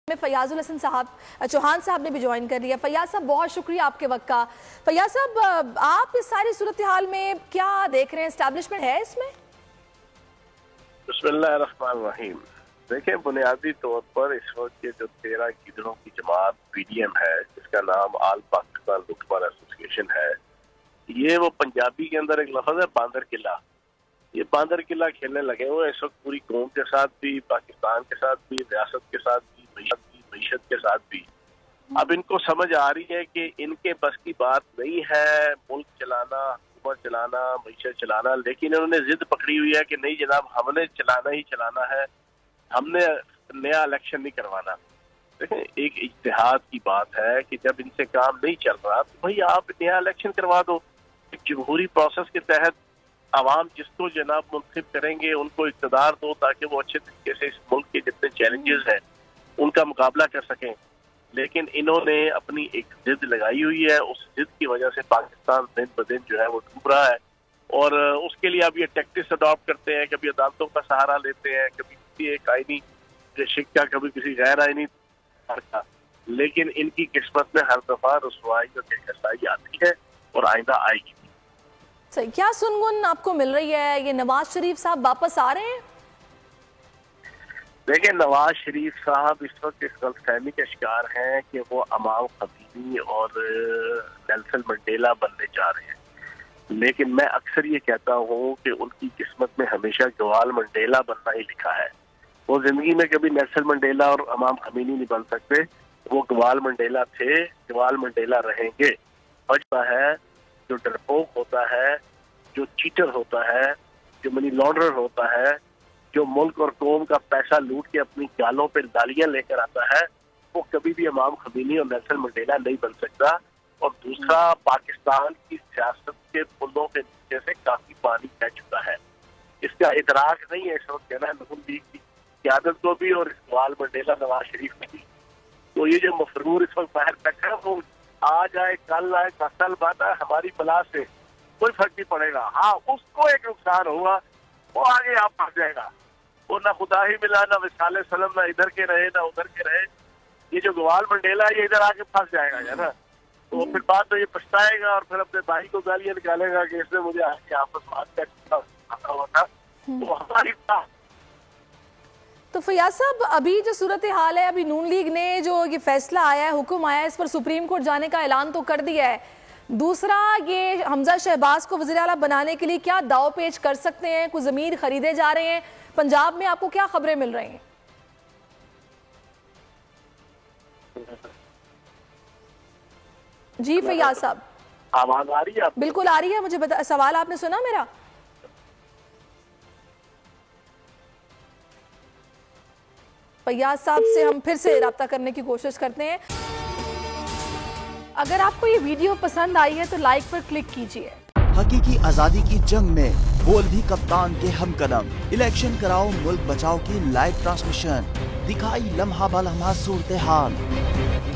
میں فیاض الحسن صاحب چوہان صاحب نے بھی جوائن کر لیا۔ فیاض صاحب بہت شکریہ آپ کے وقت کا۔ فیاض صاحب آپ اس ساری صورتحال میں کیا دیکھ رہے ہیں؟ اسٹیبلشمنٹ ہے اس میں؟ بسم اللہ الرحمن الرحیم۔ دیکھیں، بنیادی طور پر اس وقت کے جو 13 گیدڑوں کی جماعت PDM ہے، جس کا نام آل پاکستان لٹمار ایسوسی ایشن ہے، یہ وہ پنجابی کے اندر ایک لفظ ہے باندر قلعہ۔ یہ باندر قلعہ کھیلنے لگے ہوئے اس وقت پوری قوم کے ساتھ بھی، پاکستان کے ساتھ بھی، ریاست کے ساتھ بھی، معیشت کے ساتھ بھی۔ اب ان کو سمجھ آ رہی ہے کہ ان کے بس کی بات نہیں ہے ملک چلانا، حکومت چلانا، معیشت چلانا، لیکن انہوں نے ضد پکڑی ہوئی ہے کہ نہیں جناب، ہم نے چلانا ہی چلانا ہے، ہم نے نیا الیکشن نہیں کروانا۔ دیکھیں، ایک اجتہاد کی بات ہے کہ جب ان سے کام نہیں چل رہا تو بھائی آپ نیا الیکشن کروا دو۔ ایک جمہوری پروسیس کے تحت عوام جس کو جناب منتخب کریں گے ان کو اقتدار دو تاکہ وہ اچھے طریقے سے اس ملک کے جتنے چیلنجز ہیں ان کا مقابلہ کر سکیں۔ لیکن انہوں نے اپنی ایک ضد لگائی ہوئی ہے، اس ضد کی وجہ سے پاکستان دن بدن جو ہے وہ ڈوب رہا ہے، اور اس کے لیے اب یہ ٹیکٹکس اڈاپٹ کرتے ہیں، کبھی عدالتوں کا سہارا لیتے ہیں، کبھی کسی ایک آئینی شک کا، کبھی کسی غیر آئینی کا، لیکن ان کی قسمت میں ہر دفعہ رسوائی اور کسائی آتی ہے اور آئندہ آئے گی۔ صحیح، کیا سنگن آپ کو مل رہی ہے؟ یہ نواز شریف صاحب واپس آ رہے ہیں؟ دیکھیں، نواز شریف صاحب اس وقت اس غلط فہمی کا شکار ہیں کہ وہ امام خمینی اور نیلسن منڈیلا بننے جا رہے ہیں، لیکن میں اکثر یہ کہتا ہوں کہ ان کی قسمت میں ہمیشہ گوال منڈیلا بننا ہی لکھا ہے۔ وہ زندگی میں کبھی نیلسن منڈیلا اور امام خمینی نہیں بن سکتے، وہ گوال منڈیلا تھے، گوال منڈیلا رہیں گے۔ وجہ ہے جو ڈرپوک ہوتا ہے، جو چیٹر ہوتا ہے، جو منی لانڈرر ہوتا ہے، جو ملک اور قوم کا پیسہ لوٹ کے اپنی گالوں پہ ڈالیاں لے کر آتا ہے، وہ کبھی بھی امام خمینی اور نیلسن منڈیلا نہیں بن سکتا۔ اور دوسرا، پاکستان کی سیاست کے پلوں کے نیچے سے کافی پانی بہ چکا ہے، اس کا ادراک نہیں ہے اس وقت کہنا ہے نون لیگ کی قیادت کو بھی اور اقبال منڈیلا نواز شریف کو بھی۔ تو یہ جو مفرور اس وقت باہر بیٹھا ہے، وہ آج آئے کل آئے کل بات ہے، ہماری بلا سے کوئی فرق نہیں پڑے گا۔ ہاں، اس کو ایک نقصان ہوگا، وہ آگے آپ پھنس جائے گا، وہ نہ خدا ہی ملا، نہ وصال سلم، نہ ادھر کے رہے نہ ادھر کے رہے۔ یہ جو گوال منڈیلا ہے، یہ ادھر آ کے پھنس جائے گا نا، تو پھر بعد میں یہ پچھتائے گا اور پھر اپنے بھائی کو گالیاں نکالے گا کہ اس نے مجھے آگے آپس بات کر ہوا تھا، وہ ہماری بات۔ تو فیاض صاحب، ابھی جو صورتحال ہے، ابھی نون لیگ نے جو یہ فیصلہ آیا ہے، حکم آیا ہے، اس پر سپریم کورٹ جانے کا اعلان تو کر دیا ہے۔ دوسرا، یہ حمزہ شہباز کو وزیر اعلیٰ بنانے کے لیے کیا داؤ پیچ کر سکتے ہیں؟ کوئی ضمیر خریدے جا رہے ہیں؟ پنجاب میں آپ کو کیا خبریں مل رہی ہیں؟ جی فیاض صاحب، آواز آ رہی ہے؟ بالکل آ رہی ہے مجھے، سوال آپ نے سنا میرا؟ فیاض صاحب سے ہم پھر سے رابطہ کرنے کی کوشش کرتے ہیں۔ اگر آپ کو یہ ویڈیو پسند آئی ہے تو لائک پر کلک کیجئے۔ حقیقی آزادی کی جنگ میں بول بھی کپتان کے ہم قدم، الیکشن کراؤ ملک بچاؤ کی لائیو ٹرانسمیشن، دکھائی لمحہ بلمحہ صورتحال،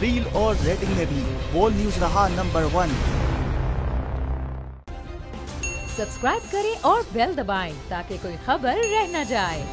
ریل اور ریٹنگ میں بھی بول نیوز رہا نمبر 1۔ سبسکرائب کریں اور بیل دبائیں تاکہ کوئی خبر رہ نہ جائے۔